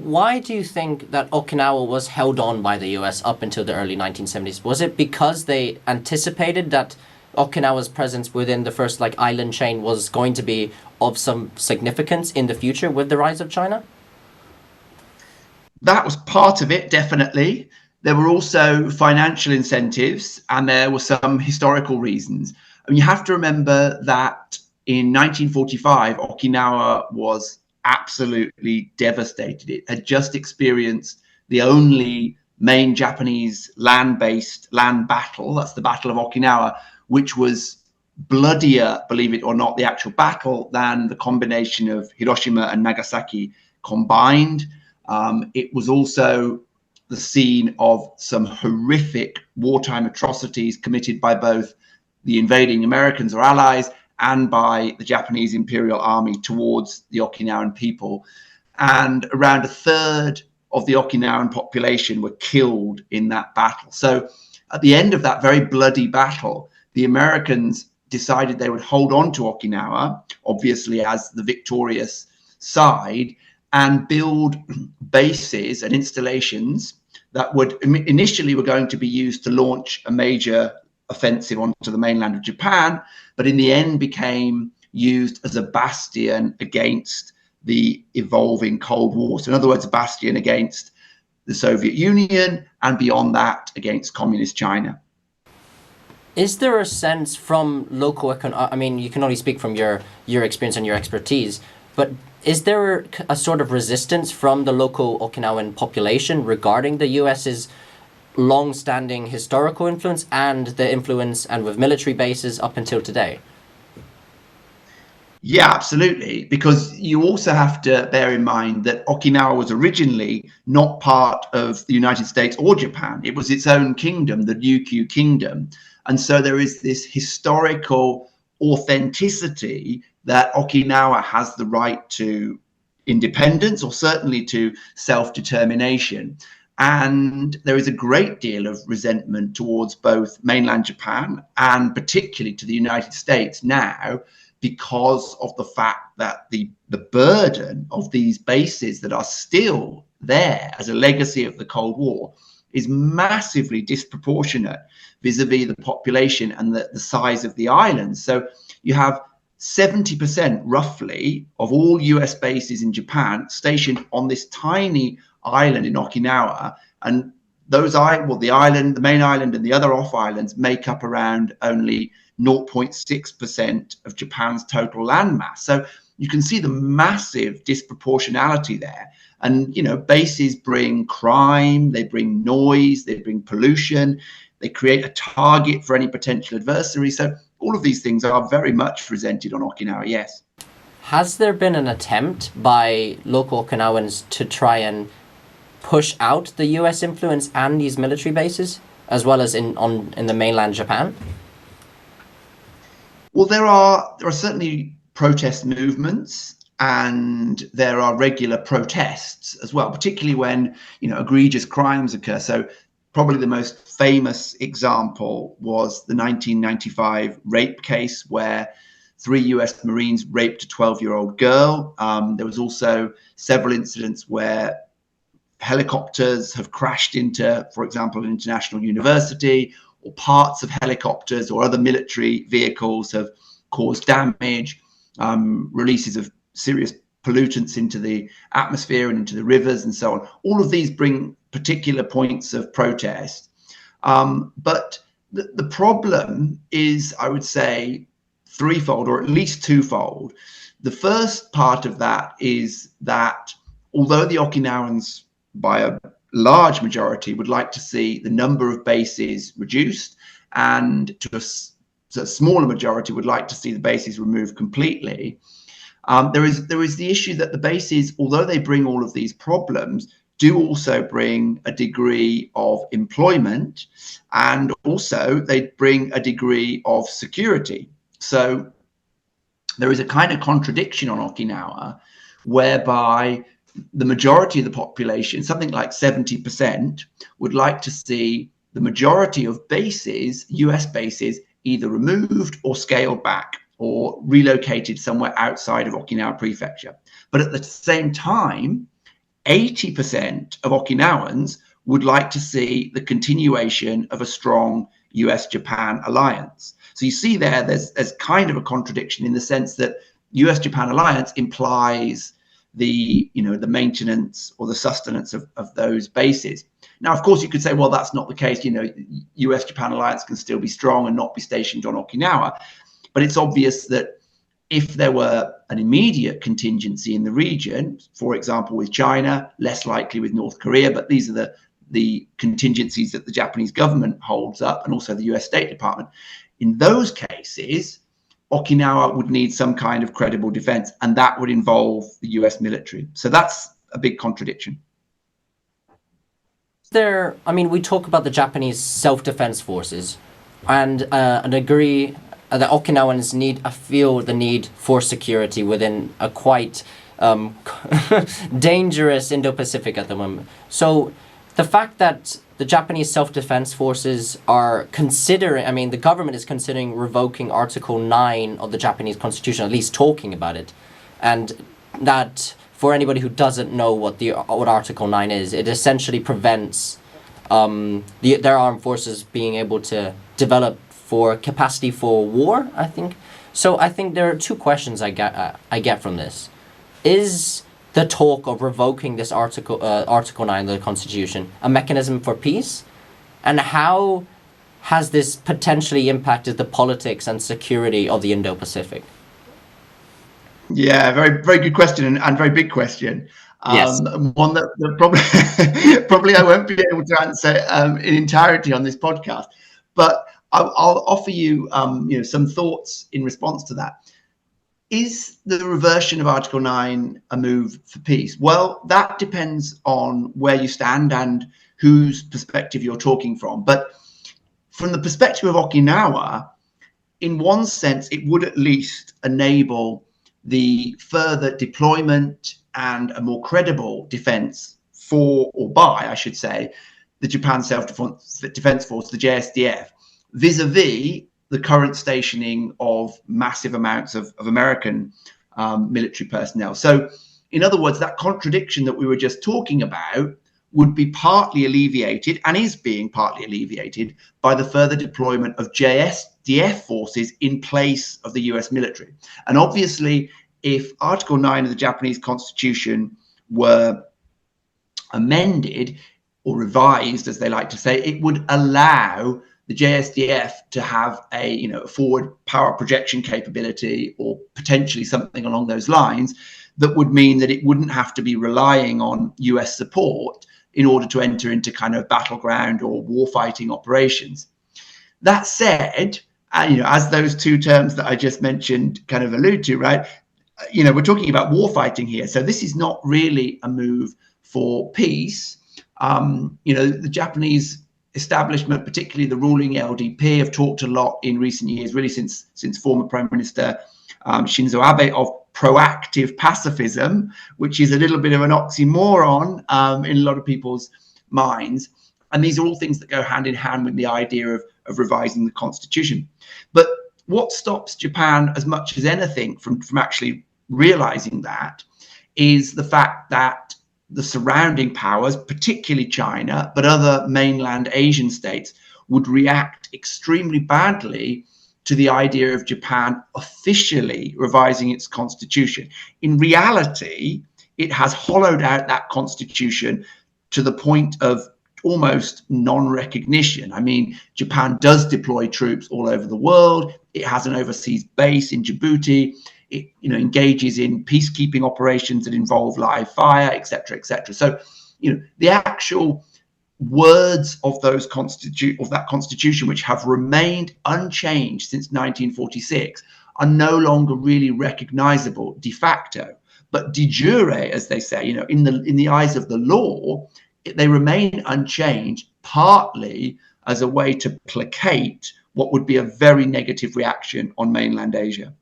why do you think that Okinawa was held on by the US up until the early 1970s? Was it because they anticipated that Okinawa's presence within the first island chain was going to be of some significance in the future with the rise of China? That was part of it, definitely. There were also financial incentives and there were some historical reasons. I mean, you have to remember that in 1945, Okinawa was absolutely devastated. It had just experienced the only main Japanese land-based land battle, that's the Battle of Okinawa, which was bloodier, believe it or not, the actual battle, than the combination of Hiroshima and Nagasaki combined. It was also the scene of some horrific wartime atrocities committed by both the invading Americans or allies and by the Japanese Imperial Army towards the Okinawan people. And around a third of the Okinawan population were killed in that battle. So at the end of that very bloody battle, the Americans decided they would hold on to Okinawa, obviously as the victorious side, and build bases and installations that would initially were going to be used to launch a major offensive onto the mainland of Japan, but in the end became used as a bastion against the evolving Cold War. So in other words, a bastion against the Soviet Union and beyond that against communist China. Is there a sense from I mean, you can only speak from your experience and your expertise, but is there a sort of resistance from the local Okinawan population regarding the US's long-standing historical influence and the influence and with military bases up until today? Yeah, absolutely. Because you also have to bear in mind that Okinawa was originally not part of the United States or Japan. It was its own kingdom, the Ryukyu Kingdom. And so there is this historical authenticity that Okinawa has the right to independence or certainly to self-determination. And there is a great deal of resentment towards both mainland Japan and particularly to the United States now because of the fact that the burden of these bases that are still there as a legacy of the Cold War is massively disproportionate vis-a-vis the population and the size of the islands. So you have 70% roughly of all US bases in Japan stationed on this tiny island in Okinawa, and those the island, the main island and the other off islands make up around only 0.6% of Japan's total landmass. So you can see the massive disproportionality there. And bases bring crime, they bring noise, they bring pollution, they create a target for any potential adversary. So all of these things are very much resented on Okinawa, yes. Has there been an attempt by local Okinawans to try and push out the US influence and these military bases, as well as in the mainland Japan? Well, there are certainly protest movements and there are regular protests as well, particularly when egregious crimes occur. So probably the most famous example was the 1995 rape case where 3 US Marines raped a 12-year-old girl. There was also several incidents where helicopters have crashed into, for example, an international university, or parts of helicopters or other military vehicles have caused damage, releases of serious pollutants into the atmosphere and into the rivers and so on. All of these bring particular points of protest. But the problem is, I would say, threefold or at least twofold. The first part of that is that although the Okinawans, by a large majority, would like to see the number of bases reduced, and to a smaller majority would like to see the bases removed completely, there is the issue that the bases, although they bring all of these problems, do also bring a degree of employment, and also they bring a degree of security. So there is a kind of contradiction on Okinawa whereby the majority of the population, something like 70%, would like to see the majority of bases, US bases, either removed or scaled back or relocated somewhere outside of Okinawa Prefecture. But at the same time, 80% of Okinawans would like to see the continuation of a strong US-Japan alliance. So you see there's kind of a contradiction in the sense that US-Japan alliance implies the maintenance or the sustenance of those bases. Now, of course, you could say, well, that's not the case. US-Japan alliance can still be strong and not be stationed on Okinawa. But it's obvious that if there were an immediate contingency in the region, for example, with China, less likely with North Korea, but these are the contingencies that the Japanese government holds up, and also the US State Department. In those cases, Okinawa would need some kind of credible defense, and that would involve the US military. So that's a big contradiction. We talk about the Japanese self-defense forces and agree that Okinawans feel the need for security within a quite dangerous Indo-Pacific at the moment. So the fact that the Japanese self-defense forces are considering, the government is considering revoking Article 9 of the Japanese Constitution, at least talking about it. And that, for anybody who doesn't know what Article 9 is, it essentially prevents their armed forces being able to develop for capacity for war, I think. So I think there are two questions I get from this. Is the talk of revoking this Article 9 of the Constitution a mechanism for peace? And how has this potentially impacted the politics and security of the Indo-Pacific? Yeah, very, very good question and very big question. Yes. One that probably I won't be able to answer in entirety on this podcast, but I'll offer you, some thoughts in response to that. Is the reversion of Article 9 a move for peace? Well, that depends on where you stand and whose perspective you're talking from. But from the perspective of Okinawa, in one sense, it would at least enable the further deployment and a more credible defense for, or by, I should say, the Japan Self-Defense Force, the JSDF, vis-a-vis the current stationing of massive amounts of American military personnel. So, in other words, that contradiction that we were just talking about would be partly alleviated, and is being partly alleviated, by the further deployment of JSDF forces in place of the US military. And obviously, if Article 9 of the Japanese Constitution were amended or revised, as they like to say, it would allow the JSDF to have a forward power projection capability, or potentially something along those lines, that would mean that it wouldn't have to be relying on US support in order to enter into kind of battleground or warfighting operations. That said, as those two terms that I just mentioned kind of allude to, right? We're talking about warfighting here, so this is not really a move for peace. The Japanese establishment, particularly the ruling LDP, have talked a lot in recent years, really since former Prime Minister Shinzo Abe, of proactive pacifism, which is a little bit of an oxymoron in a lot of people's minds. And these are all things that go hand in hand with the idea of revising the constitution. But what stops Japan as much as anything from actually realizing that is the fact that the surrounding powers, particularly China, but other mainland Asian states, would react extremely badly to the idea of Japan officially revising its constitution. In reality, it has hollowed out that constitution to the point of almost non-recognition. I mean, Japan does deploy troops all over the world. It has an overseas base in Djibouti. It engages in peacekeeping operations that involve live fire, etc., etc. So, the actual words of that constitution, which have remained unchanged since 1946, are no longer really recognizable de facto. But de jure, as they say, in the eyes of the law, they remain unchanged, partly as a way to placate what would be a very negative reaction on mainland Asia.